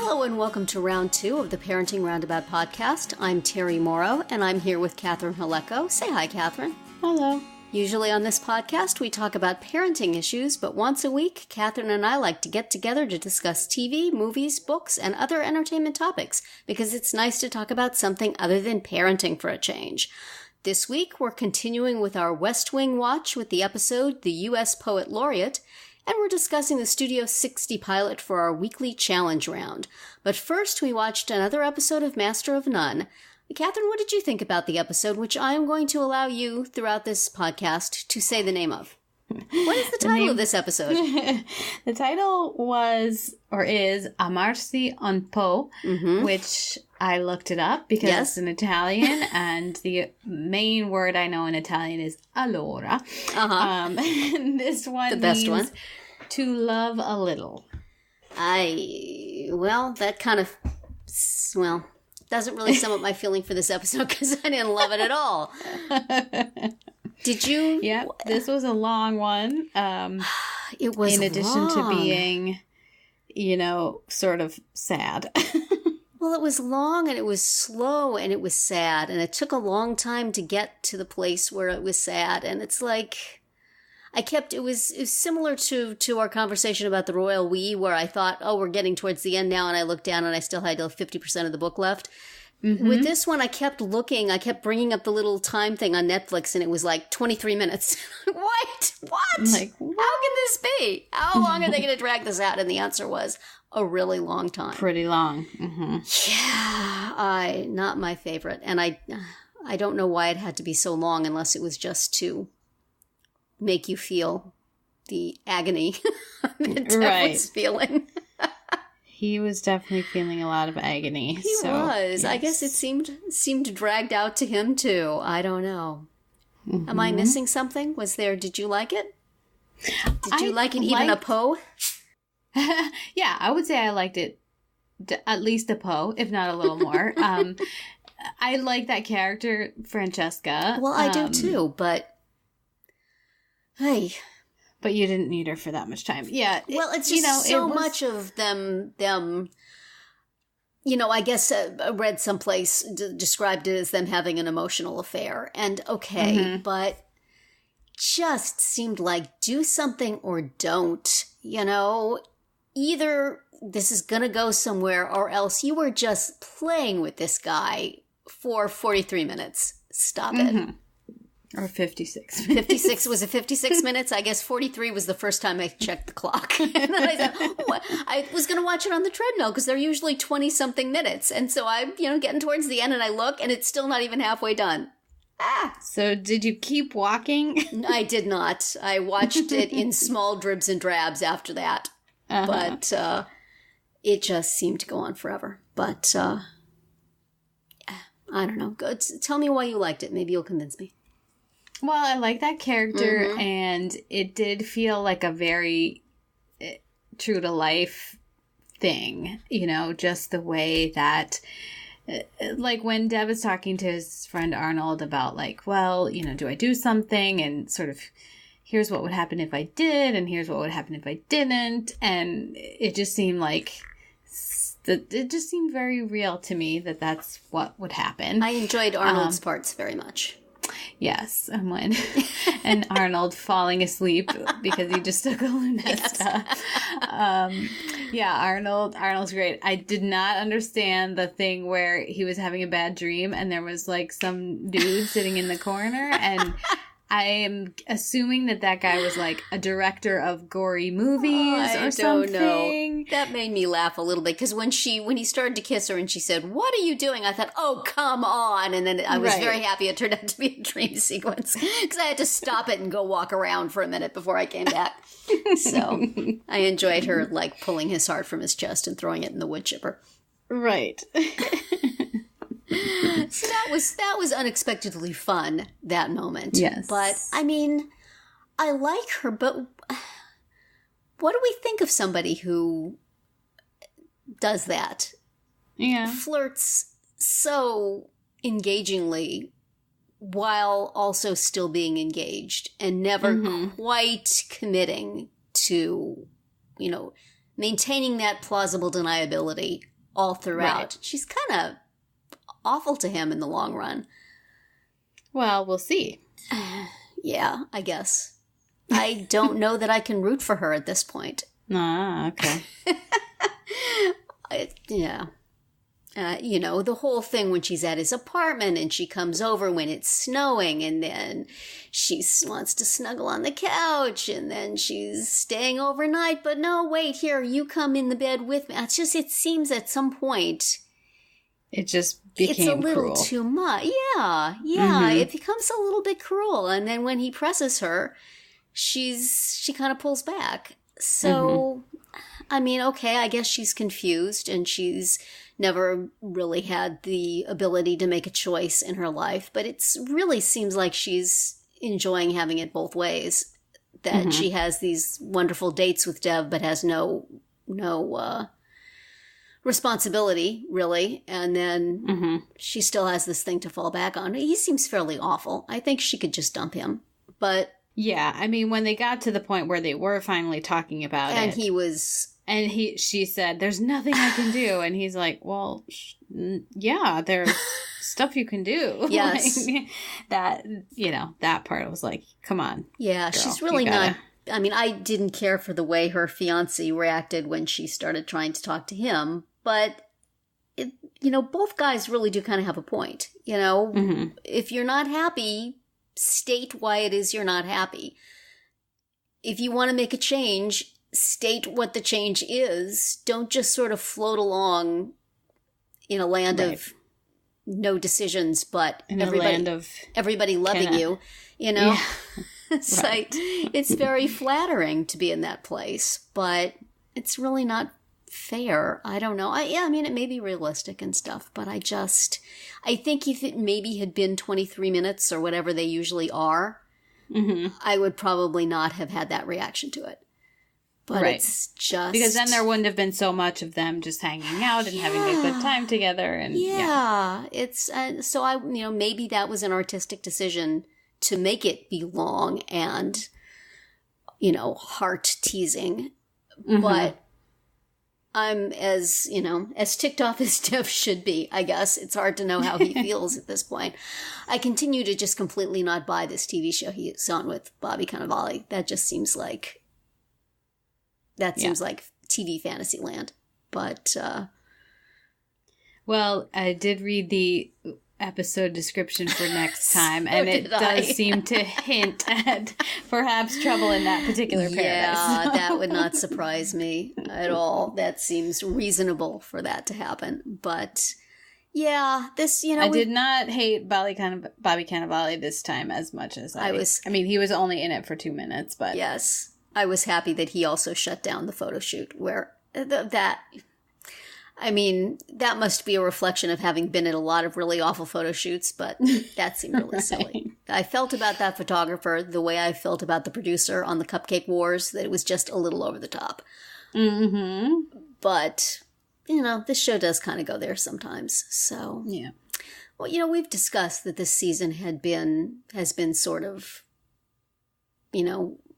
Hello and welcome to round 2 of the Parenting Roundabout podcast. I'm Terri Morrow and I'm here with Catherine Haleko. Say hi, Catherine. Hello. Usually on this podcast we talk about parenting issues, but once a week, Catherine and I like to get together to discuss TV, movies, books, and other entertainment topics because it's nice to talk about something other than parenting for a change. This week we're continuing with our West Wing watch with the episode The U.S. Poet Laureate, and we're discussing the Studio 60 pilot for our weekly challenge round. But first, we watched another episode of Master of None. Catherine, what did you think about the episode, which I am going to allow you, throughout this podcast, to say the name of? What is the title of this episode? The title was, or is, Amarsi Un Po, which I looked it up because it's in Italian, and the main word I know in Italian is allora. This one the best means one. To love a little. That kind of, doesn't really sum up my feeling for this episode because I didn't love it at all. Did you? Yeah, this was a long one. It was in addition to being, sort of sad. Well, it was long and it was slow and it was sad, and it took a long time to get to the place where it was sad. And it's like, it was similar to our conversation about the Royal We, where I thought, oh, we're getting towards the end now, and I looked down and I still had 50% of the book left. With this one, I kept looking, I kept bringing up the little time thing on Netflix, and it was like 23 minutes. What? Like, How can this be? How long are they going to drag this out? And the answer was a really long time. Pretty long. Yeah, not my favorite. And I don't know why it had to be so long unless it was just to make you feel the agony that Dev was feeling. He was definitely feeling a lot of agony. He was. Yes. I guess it seemed dragged out to him too. I don't know. Am I missing something? Did you like it? Did you like it even a Poe? Yeah, I would say I liked it at least a Poe, if not a little more. I like that character, Francesca. Well, I do too, but hey. But you didn't need her for that much time. Yeah. Well, it's just much of them, I guess I read someplace described it as them having an emotional affair. And but just seemed like do something or don't, Either this is going to go somewhere or else you were just playing with this guy for 43 minutes. Stop it. Or 56. 56 was it 56 minutes? I guess 43 was the first time I checked the clock. And then I said, I was going to watch it on the treadmill because they're usually 20-something minutes. And so I'm, getting towards the end and I look and it's still not even halfway done. So did you keep walking? I did not. I watched it in small dribs and drabs after that. But it just seemed to go on forever. But I don't know. Tell me why you liked it. Maybe you'll convince me. Well, I like that character, and it did feel like a very true-to-life thing, just the way that, like, when Dev is talking to his friend Arnold about, like, well, do I do something, and sort of, here's what would happen if I did, and here's what would happen if I didn't, and it just seemed like, it just seemed very real to me that that's what would happen. I enjoyed Arnold's parts very much. Yes, and Arnold falling asleep because he just took a Lunesta. Arnold's great. I did not understand the thing where he was having a bad dream and there was like some dude sitting in the corner, and I am assuming that guy was like a director of gory movies or something. I don't know. That made me laugh a little bit because when he started to kiss her and she said, "What are you doing?" I thought, "Oh, come on!" And then I was very happy it turned out to be a dream sequence because I had to stop it and go walk around for a minute before I came back. So I enjoyed her like pulling his heart from his chest and throwing it in the wood chipper. Right. So that was unexpectedly fun, that moment. Yes. But, I mean, I like her, but what do we think of somebody who does that? Yeah. Flirts so engagingly while also still being engaged and never quite committing to, maintaining that plausible deniability all throughout. Right. She's kind of awful to him in the long run. Well, we'll see. Yeah, I guess. I don't know that I can root for her at this point. Ah, okay. Yeah. The whole thing when she's at his apartment and she comes over when it's snowing and then she wants to snuggle on the couch and then she's staying overnight. But no, wait, here, you come in the bed with me. It's just, it seems at some point... It just became It's a little cruel. too much. Yeah. It becomes a little bit cruel. And then when he presses her, she kind of pulls back. So, I mean, okay, I guess she's confused and she's never really had the ability to make a choice in her life. But it really seems like she's enjoying having it both ways. That she has these wonderful dates with Dev, but has no responsibility, really, and then she still has this thing to fall back on. He seems fairly awful. I think she could just dump him, but... Yeah, I mean, when they got to the point where they were finally talking about and it... he was... And she said, there's nothing I can do. And he's like, well, yeah, there's stuff you can do. Yes. Like, that part, I was like, come on. Yeah, girl, she's really not... I mean, I didn't care for the way her fiancé reacted when she started trying to talk to him, but, both guys really do kind of have a point. If you're not happy, state why it is you're not happy. If you want to make a change, state what the change is. Don't just sort of float along in a land of no decisions, but in everybody loving you, Yeah. It's like, it's very flattering to be in that place, but it's really not fair. I don't know. I mean, it may be realistic and stuff, but I think if it maybe had been 23 minutes or whatever they usually are, I would probably not have had that reaction to it. But it's just... Because then there wouldn't have been so much of them just hanging out and having a good time together. And it's... so maybe that was an artistic decision to make it be long and, heart-teasing. But I'm as ticked off as Dev should be, I guess. It's hard to know how he feels at this point. I continue to just completely not buy this TV show he's on with Bobby Cannavale. That just seems like... That seems like TV fantasy land. But, Well, I did read the episode description for next time, and it does seem to hint at perhaps trouble in that particular paradise. Yeah, that would not surprise me at all. That seems reasonable for that to happen. But, yeah, this, I did not hate Bobby Cannavale this time as much as I was. I mean, he was only in it for 2 minutes, but... Yes. I was happy that he also shut down the photo shoot where that must be a reflection of having been at a lot of really awful photo shoots, but that seemed really silly. I felt about that photographer the way I felt about the producer on the Cupcake Wars, that it was just a little over the top. But, this show does kind of go there sometimes. So, yeah. Well, we've discussed that this season has been sort of,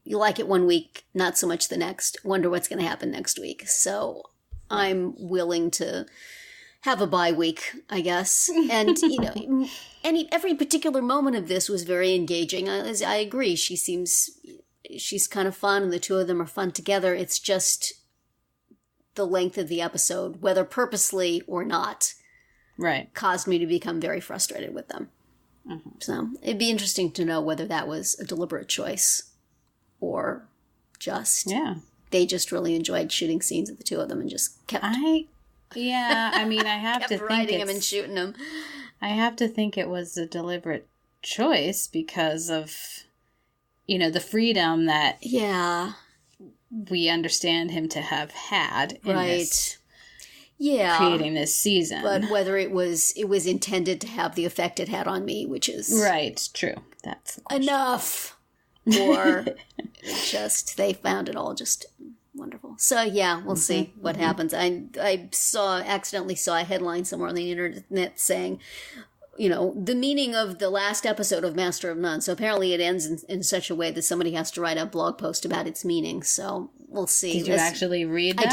you like it one week, not so much the next. Wonder what's going to happen next week. So I'm willing to have a bye week, I guess. And, every particular moment of this was very engaging. I agree. She's kind of fun, and the two of them are fun together. It's just the length of the episode, whether purposely or not, caused me to become very frustrated with them. So it'd be interesting to know whether that was a deliberate choice. Or just, they just really enjoyed shooting scenes of the two of them and just kept... I have to think writing them and shooting them. I have to think it was a deliberate choice because of, the freedom that we understand him to have had in this, creating this season. But whether it was intended to have the effect it had on me, which is... Right, true. That's the question. Enough! Or just they found it all just wonderful. So we'll see what happens. I accidentally saw a headline somewhere on the internet saying, the meaning of the last episode of Master of None. So apparently it ends in such a way that somebody has to write a blog post about its meaning. So we'll see. Did you actually read that?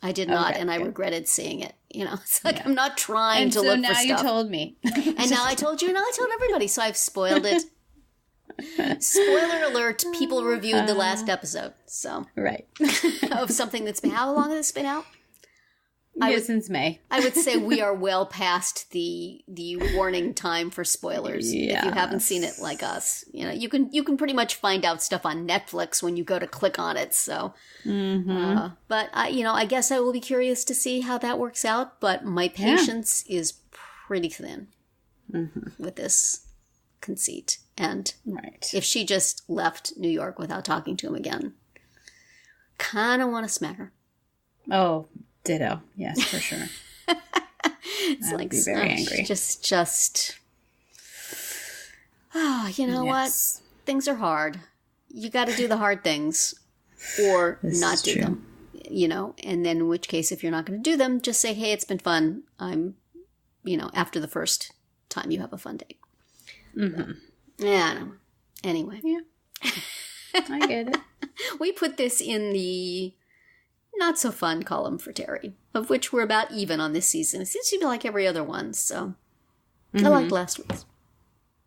I did not, and I regretted seeing it. It's like I'm not trying to look for stuff. And so now you told me. And now I told you, and now I told everybody. So I've spoiled it. Spoiler alert, people reviewed the last episode. So right. Of something that's been, how long has this been out? Since May. I would say we are well past the warning time for spoilers. Yes. If you haven't seen it like us, you can pretty much find out stuff on Netflix when you go to click on it. So, but I guess I will be curious to see how that works out. But my patience is pretty thin with this conceit. And if she just left New York without talking to him again, kind of want to smack her. Oh. Ditto. Yes, for sure. It's I'd be very angry. Just. Oh, you know what? Things are hard. You got to do the hard things, or not do them. And then in which case, if you're not going to do them, just say, "Hey, it's been fun. I'm," after the first time you have a fun date. Mm-hmm. Yeah. I don't know. Anyway. Yeah. I get it. We put this in the not so fun column for Terri, of which we're about even on this season. It seems to be like every other one, so I liked last week's.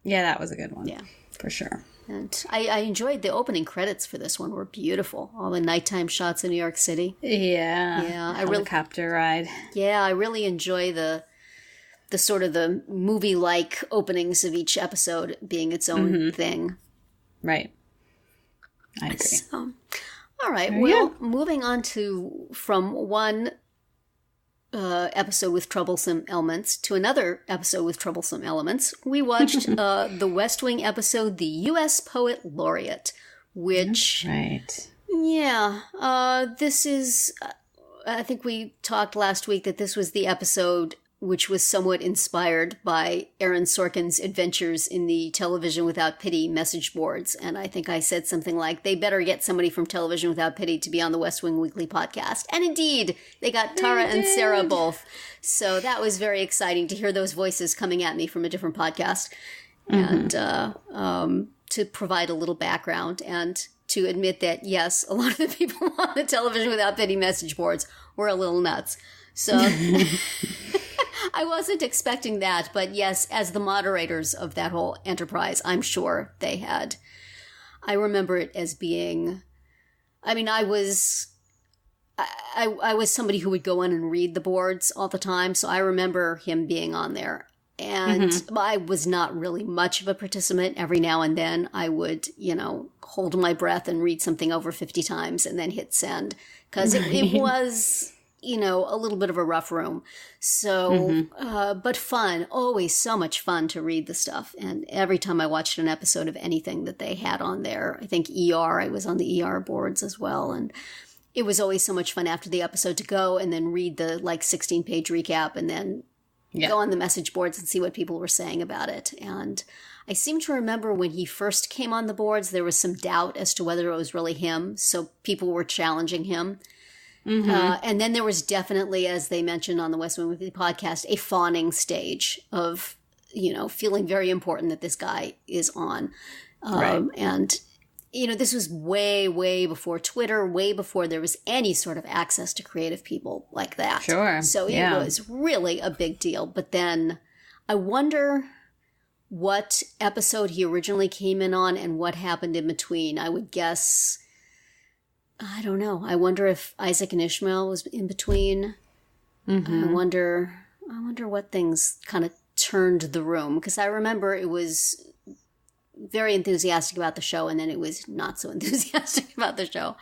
Yeah, that was a good one. Yeah. For sure. And I enjoyed the opening credits for this one. Were beautiful. All the nighttime shots in New York City. Yeah. Yeah. Helicopter ride. Yeah, I really enjoy the sort of the movie-like openings of each episode being its own thing. Right. I agree. So, all right, moving on from one episode with troublesome elements to another episode with troublesome elements, we watched the West Wing episode, The U.S. Poet Laureate, which... Right. Yeah, this is... I think we talked last week that this was the episode which was somewhat inspired by Aaron Sorkin's adventures in the Television Without Pity message boards. And I think I said something like, they better get somebody from Television Without Pity to be on the West Wing Weekly podcast. And indeed, they got Tara and Sarah both. So that was very exciting to hear those voices coming at me from a different podcast. And to provide a little background and to admit that, yes, a lot of the people on the Television Without Pity message boards were a little nuts. So... I wasn't expecting that, but yes, as the moderators of that whole enterprise, I'm sure they had. I remember it as being, I was somebody who would go in and read the boards all the time, so I remember him being on there. And I was not really much of a participant. Every now and then I would, hold my breath and read something over 50 times and then hit send, because it was... a little bit of a rough room. So, but fun. Always so much fun to read the stuff. And every time I watched an episode of anything that they had on there, I think ER, I was on the ER boards as well. And it was always so much fun after the episode to go and then read the 16-page recap and then go on the message boards and see what people were saying about it. And I seem to remember when he first came on the boards, there was some doubt as to whether it was really him. So people were challenging him. And then there was definitely, as they mentioned on the West Wing Weekly podcast, a fawning stage of, feeling very important that this guy is on. And, this was way, way before Twitter, way before there was any sort of access to creative people like that. Sure. So it was really a big deal. But then I wonder what episode he originally came in on and what happened in between. I would guess... I don't know. I wonder if Isaac and Ishmael was in between. I wonder what things kind of turned the room. Because I remember it was very enthusiastic about the show, and then it was not so enthusiastic about the show.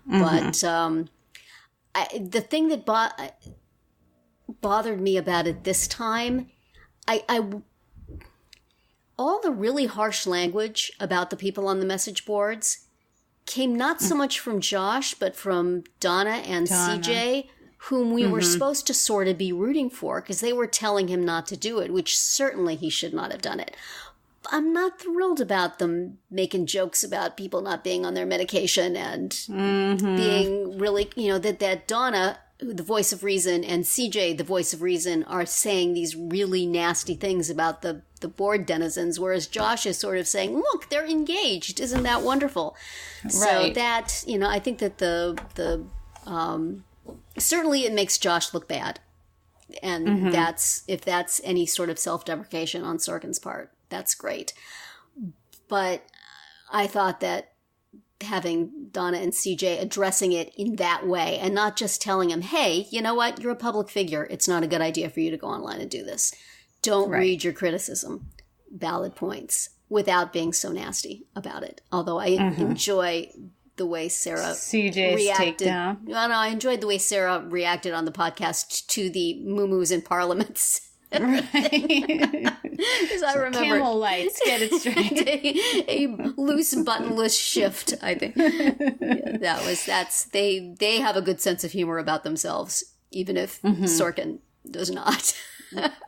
But the thing that bothered me about it this time, all the really harsh language about the people on the message boards came not so much from Josh, but from Donna and CJ, whom we were supposed to sort of be rooting for, because they were telling him not to do it, which certainly he should not have done it. I'm not thrilled about them making jokes about people not being on their medication and being really, that Donna, the voice of reason, and CJ, the voice of reason, are saying these really nasty things about the board denizens, whereas Josh is sort of saying, look, they're engaged. Isn't that wonderful? Right. So that, I think that the certainly it makes Josh look bad And if that's any sort of self-deprecation on Sorkin's part, that's great. But I thought that having Donna and CJ addressing it in that way and not just telling him, hey, you know what? You're a public figure. It's not a good idea for you to go online and do this. Don't read your criticism. Valid points without being so nasty about it. Although I enjoy the way Sarah reacted. Takedown. No, I enjoyed the way Sarah reacted on the podcast to the moo-moos in parliaments. Right. Because I remember camel lights, get it straight. a loose buttonless shift, I think. Yeah, they have a good sense of humor about themselves, even if Sorkin does not.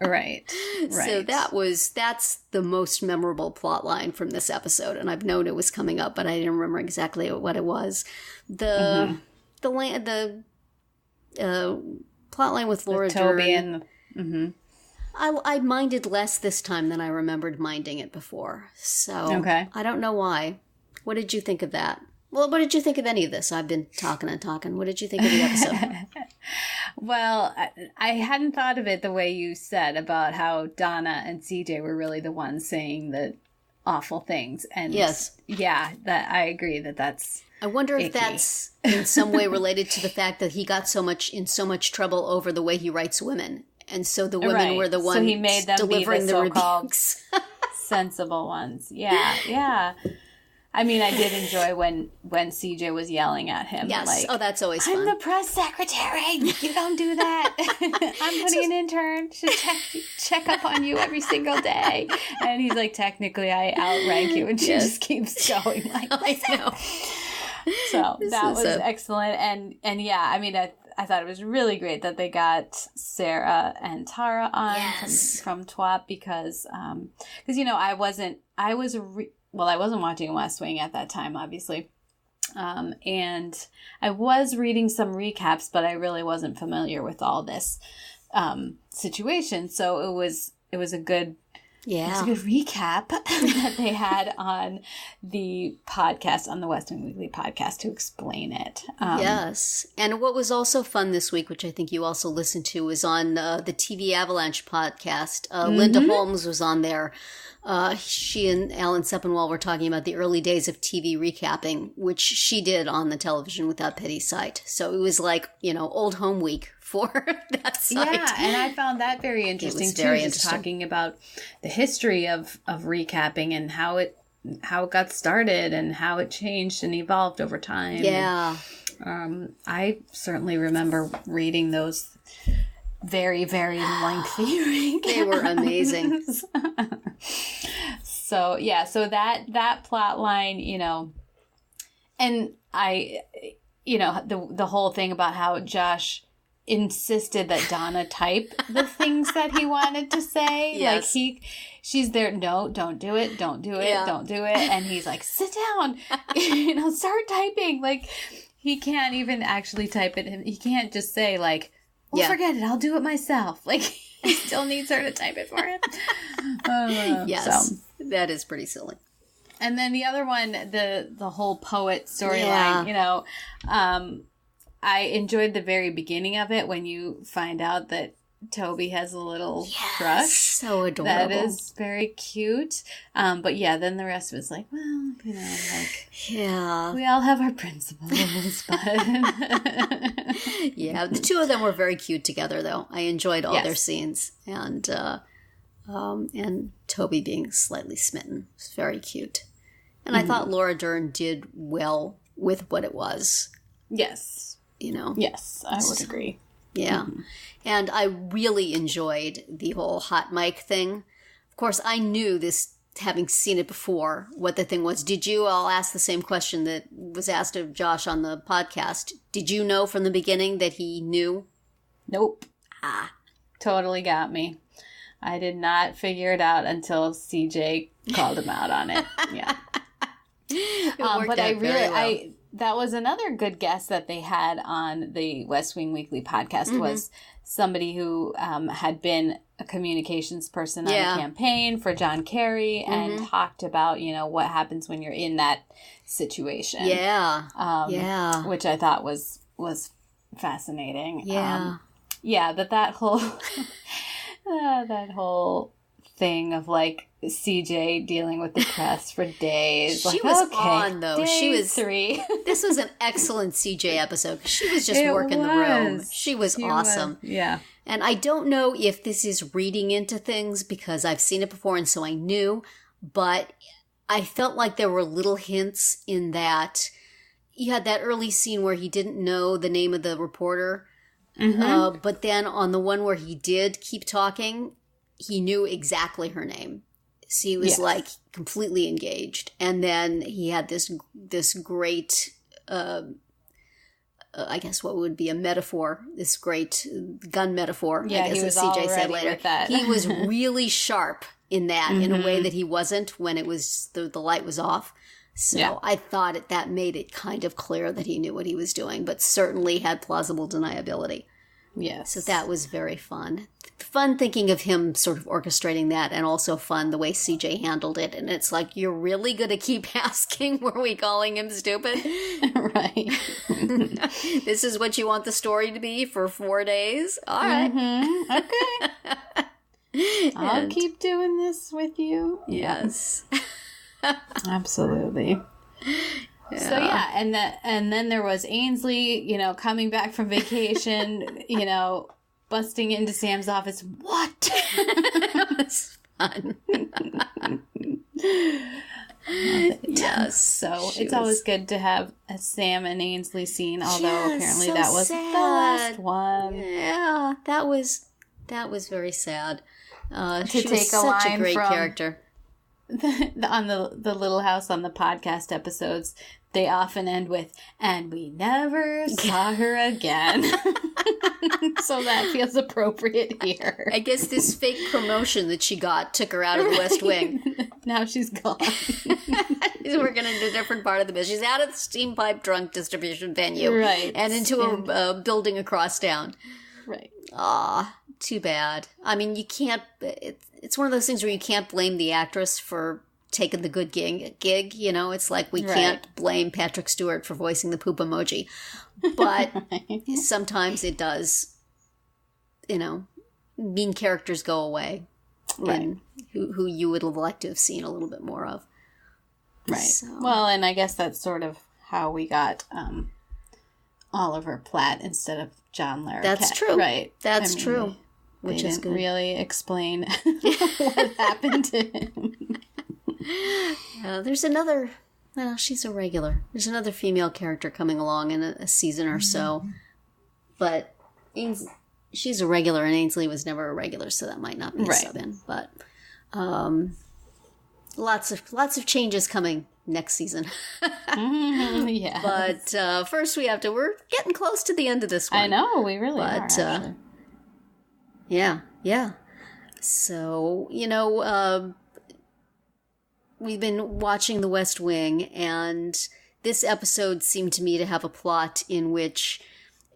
Right. So that's the most memorable plot line from this episode, and I've known it was coming up, but I didn't remember exactly what it was. The plot line with Laura Toby Dern. and I minded less this time than I remembered minding it before. So I don't know why. What did you think of that? Well, what did you think of any of this? I've been talking and talking. What did you think of the episode? Well, I hadn't thought of it the way you said about how Donna and CJ were really the ones saying the awful things. And that I agree that's I wonder if that's in some way related to the fact that he got in so much trouble over the way he writes women. And so the women were the ones so he made them delivering be the so-called rebukes. sensible ones. Yeah. I mean, I did enjoy when CJ was yelling at him. Yes. Like, that's always fun. I'm the press secretary. You don't do that. I'm putting an intern to check up on you every single day. And he's like, technically, I outrank you. And she just keeps going. Like, I know. So that was excellent. And yeah, I mean, I thought it was really great that they got Sarah and Tara on from TWAP because I wasn't watching West Wing at that time, obviously. And I was reading some recaps, but I really wasn't familiar with all this situation. So it was a good recap that they had on the podcast, on the West Wing Weekly podcast, to explain it. Yes. And what was also fun this week, which I think you also listened to, was on the TV Avalanche podcast. Linda Holmes was on there. She and Alan Sepinwall were talking about the early days of TV recapping, which she did on the Television Without Pity site. So it was like, old home week for that site. Yeah, and I found that very interesting too. Just talking about the history of recapping and how it got started and how it changed and evolved over time. Yeah. And, I certainly remember reading those very, very lengthy recaps. They were amazing. So that plot line, and I, the whole thing about how Josh insisted that Donna type the things that he wanted to say. Yes. Like she's there, no, don't do it, don't do it, don't do it. And he's like, sit down, start typing. Like, he can't even actually type it. He can't just say like, well, forget it, I'll do it myself. Like, he still needs her to type it for him. Yes, so. That is pretty silly. And then the other one, the whole poet storyline, I enjoyed the very beginning of it when you find out that Toby has a little crush. So adorable. That is very cute. But yeah, then the rest was like, well, we all have our principles, but yeah, the two of them were very cute together, though. I enjoyed all their scenes, and Toby being slightly smitten was very cute. And I thought Laura Dern did well with what it was. Yes. Yes, I would agree. Yeah. Mm-hmm. And I really enjoyed the whole hot mic thing. Of course, I knew this, having seen it before, what the thing was. Did you? I'll ask the same question that was asked of Josh on the podcast. Did you know from the beginning that he knew? Nope. Totally got me. I did not figure it out until CJ called him out on it. Yeah. But I really, that was another good guest that they had on the West Wing Weekly podcast was somebody who had been a communications person on the campaign for John Kerry and talked about, what happens when you're in that situation. Yeah. Which I thought was fascinating. Yeah. yeah, that whole that whole thing of like CJ dealing with the press for days. She like, was okay, on though. She was 3. This was an excellent CJ episode. She was just working the room. She was awesome. Yeah. And I don't know if this is reading into things because I've seen it before and so I knew, but I felt like there were little hints in that. You had that early scene where he didn't know the name of the reporter, but then on the one where he did keep talking, he knew exactly her name. So he was like completely engaged. And then he had this great, I guess what would be a metaphor, this great gun metaphor, Yeah, I guess, he was as CJ said all ready later. with that. He was really sharp in that in a way that he wasn't when it was the light was off. So I thought that made it kind of clear that he knew what he was doing, but certainly had plausible deniability. Yes. So that was very fun. Fun thinking of him sort of orchestrating that, and also fun the way CJ handled it. And it's like, you're really going to keep asking, were we calling him stupid? Right. This is what you want the story to be for 4 days? All right. Okay. I'll keep doing this with you. Yes. Absolutely. Yeah. So yeah, and then there was Ainsley, coming back from vacation, busting into Sam's office. What? It's fun. Yes. So it's always good to have a Sam and Ainsley scene, although apparently that was the last one. Yeah, that was very sad. She take was a such line a great from- character. On the Little House on the podcast episodes, they often end with, and we never saw her again. So that feels appropriate here. I guess this fake promotion that she got took her out of the West Wing. Now she's gone. She's working in a different part of the business. She's out of the steam pipe drunk distribution venue. Right. And into a building across town. Right. Aw, too bad. I mean, you can't... It's one of those things where you can't blame the actress for taking the good gig. It's like we can't blame Patrick Stewart for voicing the poop emoji. But sometimes it does, mean characters go away. Right. And who you would have liked to have seen a little bit more of. Right. So. Well, and I guess that's sort of how we got Oliver Platt instead of John Larroquette. That's true. Right. That's true. Which they is didn't good. really explain what happened to him. There's another... Well, she's a regular. There's another female character coming along in a season or so. But she's a regular, and Ainsley was never a regular, so that might not be a sub-in. But lots of changes coming next season. Yeah. But first we're getting close to the end of this one. I know, we really are, actually. Yeah. So, we've been watching The West Wing, and this episode seemed to me to have a plot in which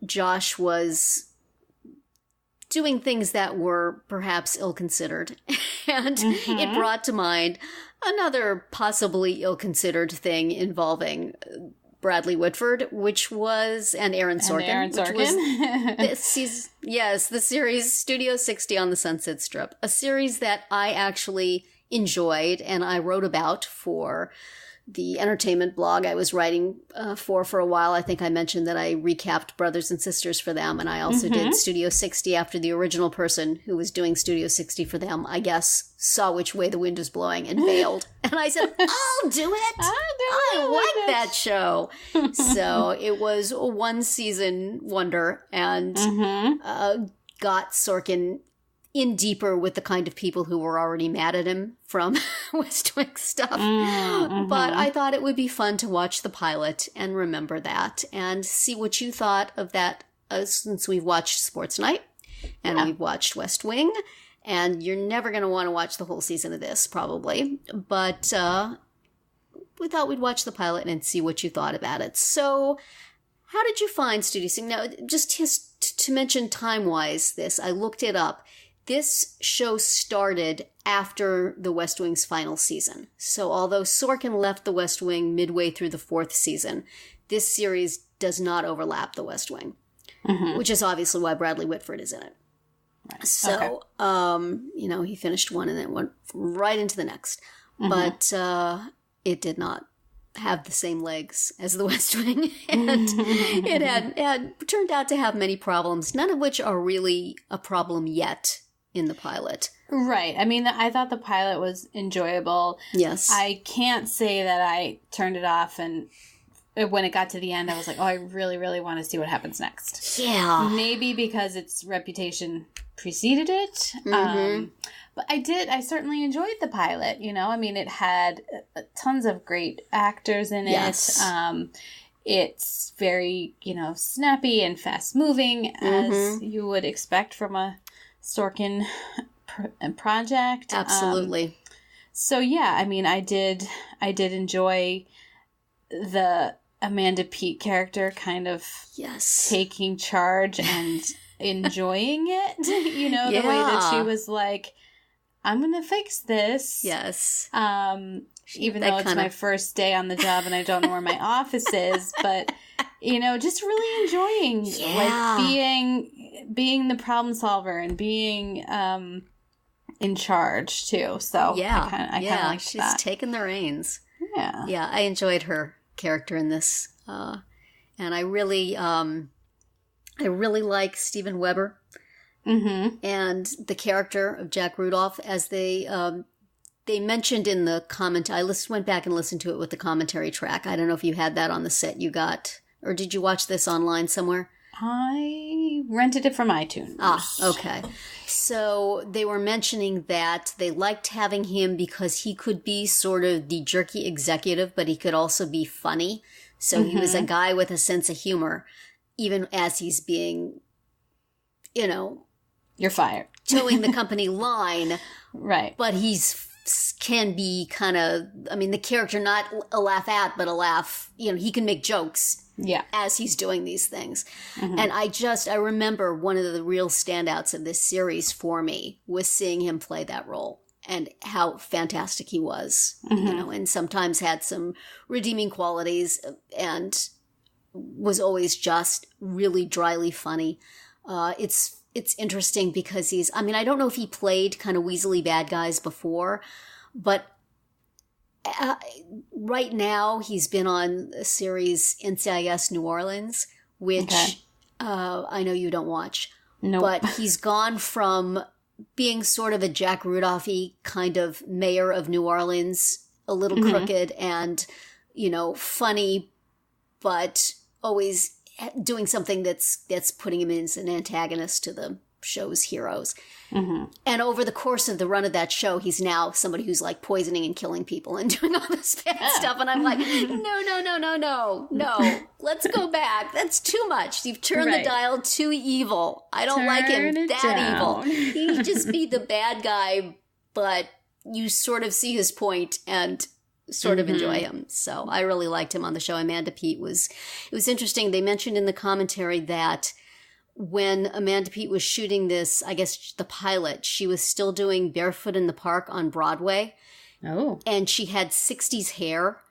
Josh was doing things that were perhaps ill-considered. And it brought to mind another possibly ill-considered thing involving Bradley Whitford, which was, and Aaron Sorkin, which was the series Studio 60 on the Sunset Strip, a series that I actually enjoyed and I wrote about for the entertainment blog I was writing for a while. I think I mentioned that I recapped Brothers and Sisters for them, and I also did Studio 60 after the original person who was doing Studio 60 for them, I guess, saw which way the wind is blowing and bailed. And I said, I'll do it! I like that show! So it was a one-season wonder, and got Sorkin in deeper with the kind of people who were already mad at him from West Wing stuff. But I thought it would be fun to watch the pilot and remember that and see what you thought of that since we've watched Sports Night and we've watched West Wing. And you're never going to want to watch the whole season of this, probably. But we thought we'd watch the pilot and see what you thought about it. So how did you find Studio 60? Now, just to mention time-wise this, I looked it up. This show started after The West Wing's final season. So although Sorkin left The West Wing midway through the 4th season, this series does not overlap The West Wing. which is obviously why Bradley Whitford is in it. Right. So, you know, he finished one and then went right into the next. But it did not have the same legs as The West Wing. And it had turned out to have many problems, none of which are really a problem yet in the pilot. Right. I mean, I thought the pilot was enjoyable. Yes. I can't say that I turned it off and when it got to the end, I was like, oh, I really, really want to see what happens next. Yeah. Maybe because its reputation preceded it. But I certainly enjoyed the pilot, you know? I mean, it had tons of great actors in it. Yes. It's very, you know, snappy and fast-moving, as you would expect from a Sorkin project. Absolutely. So, yeah, I mean, I did enjoy the Amanda Peet character kind of taking charge and enjoying it. You know, the way that she was like, I'm going to fix this. Yes. Even though it's my first day on the job and I don't know where my office is, but, you know, just really enjoying like being the problem solver and being in charge too. So I kind of like she's that. taken the reins. Yeah. Yeah, I enjoyed her character in this. And I really like Steven Weber. And the character of Jack Rudolph, as they mentioned in the comment. I went back and listened to it with the commentary track. I don't know if you had that on the set you got, or did you watch this online somewhere? I rented it from iTunes. Ah, okay. So they were mentioning that they liked having him because he could be sort of the jerky executive, but he could also be funny. So he was a guy with a sense of humor, even as he's being, you know, you're fired, towing the company line. Right. But can be kind of, I mean, the character not a laugh at, but a laugh, you know, he can make jokes as he's doing these things. And I remember one of the real standouts of this series for me was seeing him play that role and how fantastic he was, you know, and sometimes had some redeeming qualities and was always just really dryly funny. It's interesting because I don't know if he played kind of weaselly bad guys before, but right now he's been on a series NCIS New Orleans, which I know you don't watch. Nope. But he's gone from being sort of a Jack Rudolph-y kind of mayor of New Orleans, a little crooked and, you know, funny, but always doing something that's putting him in as an antagonist to the show's heroes. And over the course of the run of that show, he's now somebody who's like poisoning and killing people and doing all this bad stuff. And I'm like, no, let's go back. That's too much. You've turned the dial too evil. I don't like him that evil. He just be the bad guy, but you sort of see his point and sort of enjoy him. So I really liked him on the show. Amanda Peet it was interesting. They mentioned in the commentary that when Amanda Peet was shooting this, I guess the pilot, she was still doing Barefoot in the Park on Broadway. Oh. And she had 60s hair.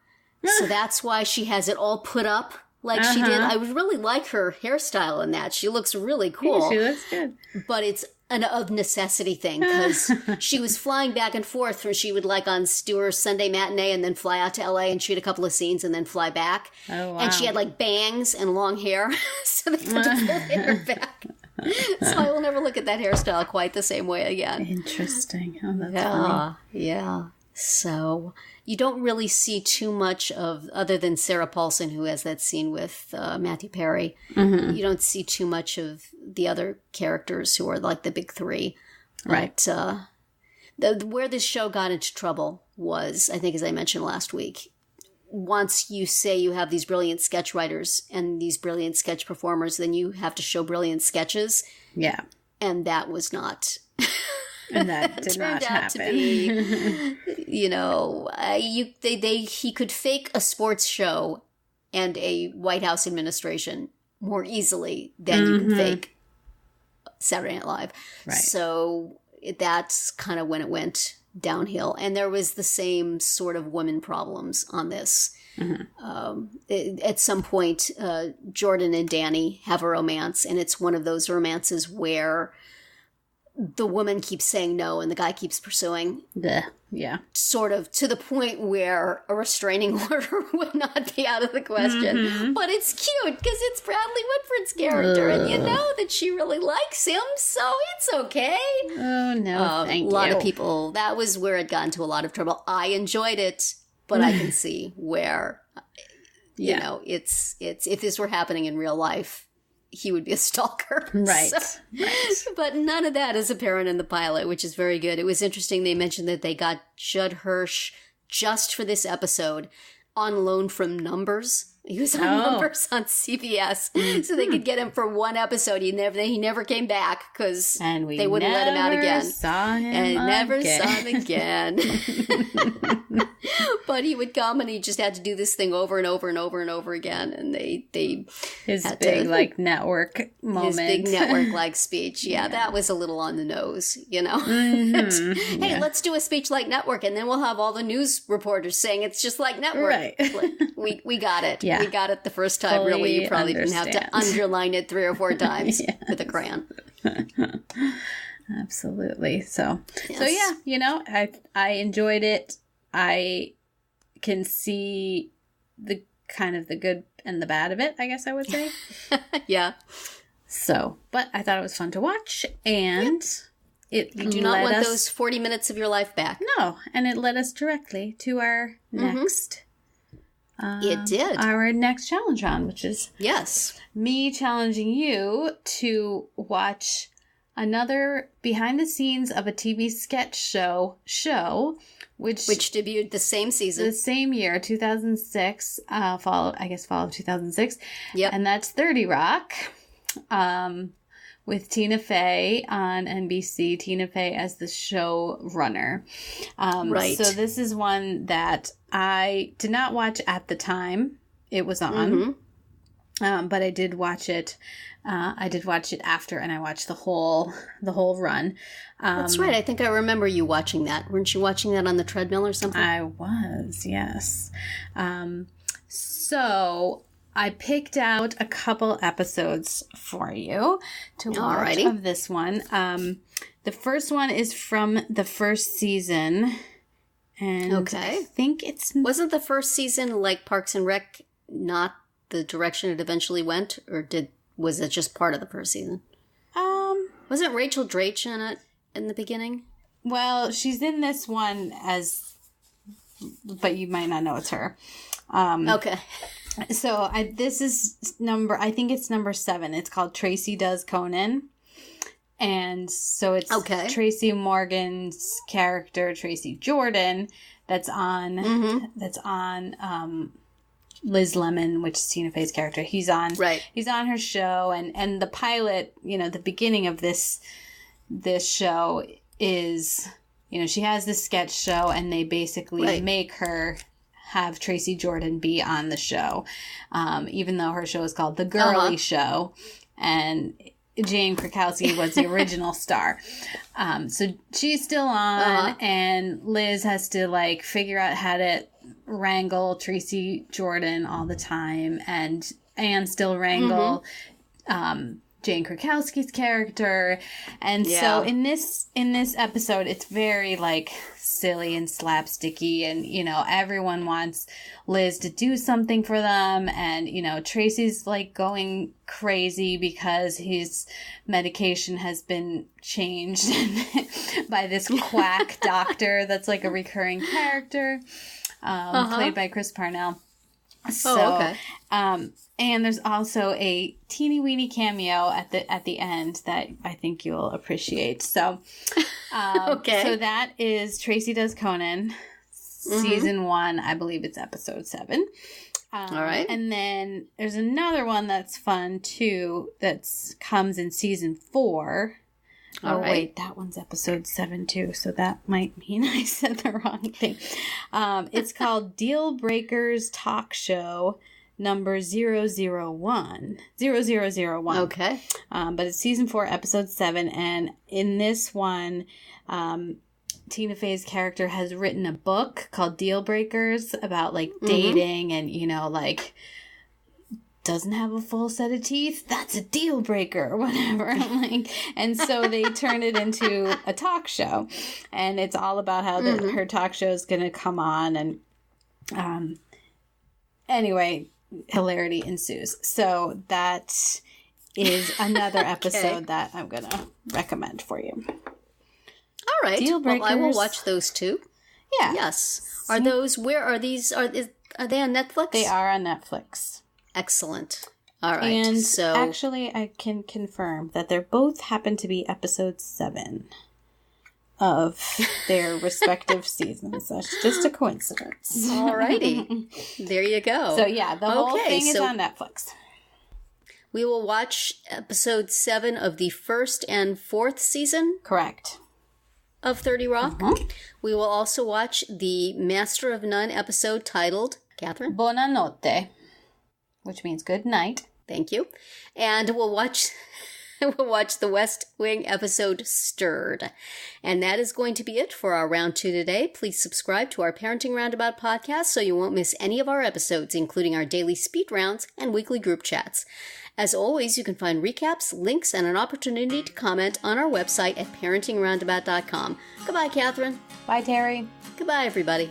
So that's why she has it all put up like she did. I would really like her hairstyle in that. She looks really cool. Yeah, she looks good. But it's an of necessity thing because she was flying back and forth where she would like on Stewart's Sunday matinee and then fly out to LA and shoot a couple of scenes and then fly back. Oh, wow. And she had like bangs and long hair. So they had to pull the hair back. So I will never look at that hairstyle quite the same way again. Interesting. Oh, that's funny. Yeah. So you don't really see too much of, other than Sarah Paulson, who has that scene with Matthew Perry, you don't see too much of the other characters who are like the big three. Right. But where this show got into trouble was, I think as I mentioned last week, once you say you have these brilliant sketch writers and these brilliant sketch performers, then you have to show brilliant sketches. Yeah. And that was not... And that did not happen. To be, you know, he could fake a sports show and a White House administration more easily than you can fake Saturday Night Live. Right. So that's kind of when it went downhill. And there was the same sort of women problems on this. At some point, Jordan and Danny have a romance, and it's one of those romances where the woman keeps saying no and the guy keeps pursuing. Yeah. Sort of to the point where a restraining order would not be out of the question. But it's cute because it's Bradley Whitford's character, and you know that she really likes him, so it's okay. Oh, no, thank you. A lot of people, that was where it got into a lot of trouble. I enjoyed it, but I can see where, you know, it's if this were happening in real life, he would be a stalker. Right. So, but none of that is apparent in the pilot, which is very good. It was interesting. They mentioned that they got Judd Hirsch just for this episode on loan from Numbers. He was on Numbers on CBS, so they could get him for one episode. He never came back because they wouldn't let him out again. Never saw him again. But he would come and he just had to do this thing over and over and over and over again. And his big network moment, his big network speech. Yeah, that was a little on the nose, you know. Hey, let's do a speech like network, and then we'll have all the news reporters saying it's just like network. Right. We got it. Yeah. We got it the first time. Fully really, you probably didn't have to underline it 3 or 4 times with a crayon. Absolutely. So yeah, you know, I enjoyed it. I can see the kind of the good and the bad of it, I guess I would say. Yeah. So, but I thought it was fun to watch, and you do not want those 40 minutes of your life back. No, and it led us directly to our next. It did. Our next challenge round, which is me challenging you to watch another behind the scenes of a TV sketch show, which debuted the same season, the same year, 2006, fall of 2006. Yep, and that's 30 Rock, with Tina Fey on NBC. Tina Fey as the showrunner. Right. So this is one that I did not watch at the time it was on, but I did watch it. I did watch it after, and I watched the whole run. That's right. I think I remember you watching that. Weren't you watching that on the treadmill or something? I was, yes. So I picked out a couple episodes for you to watch of this one. The first one is from the first season. And I think wasn't the first season like Parks and Rec not the direction it eventually went, or was it just part of the first season? Wasn't Rachel Dratch in it in the beginning? Well, she's in this one but you might not know it's her. Okay. So this is I think it's number 7. It's called Tracy Does Conan. And so it's Tracy Morgan's character, Tracy Jordan, that's on Liz Lemon, which is Tina Fey's character. He's on her show, and the pilot, you know, the beginning of this show is, you know, she has this sketch show, and they basically make her have Tracy Jordan be on the show, even though her show is called The Girly Show, and Jane Krakowski was the original star. So she's still on, and Liz has to figure out how to wrangle Tracy Jordan all the time, and still wrangle Jane Krakowski's character. And so in this episode, it's very silly and slapsticky, and you know, everyone wants Liz to do something for them, and you know, Tracy's going crazy because his medication has been changed by this quack doctor that's a recurring character, played by Chris Parnell. So, and there's also a teeny weeny cameo at the end that I think you'll appreciate. So, so that is Tracy Does Conan, season 1. I believe it's episode 7. All right. And then there's another one that's fun too. That comes in season 4. Wait, that one's episode 7 too, so that might mean I said the wrong thing. It's called Deal Breakers Talk Show number 001. 0001. Okay. But it's season 4, episode 7, and in this one, Tina Fey's character has written a book called Deal Breakers about, like, dating and, you know, like, doesn't have a full set of teeth, that's a deal breaker or whatever. Like, and so they turn it into a talk show. And it's all about how her talk show is going to come on. And anyway, hilarity ensues. So that is another episode that I'm going to recommend for you. All right. Deal breakers. Well, I will watch those too. Yeah. Yes. Are those, where are these, are they on Netflix? They are on Netflix. Excellent. All right. And so actually, I can confirm that they both happen to be episode 7 of their respective seasons. That's just a coincidence. All righty. There you go. So yeah, the whole thing is on Netflix. We will watch episode 7 of the 1st and 4th season. Correct. Of 30 Rock. We will also watch the Master of None episode titled, Catherine? Buonanotte. Which means good night. Thank you. And we'll watch the West Wing episode Stirred. And that is going to be it for our round 2 today. Please subscribe to our Parenting Roundabout podcast so you won't miss any of our episodes, including our daily speed rounds and weekly group chats. As always, you can find recaps, links, and an opportunity to comment on our website at parentingroundabout.com. Goodbye, Catherine. Bye, Terri. Goodbye, everybody.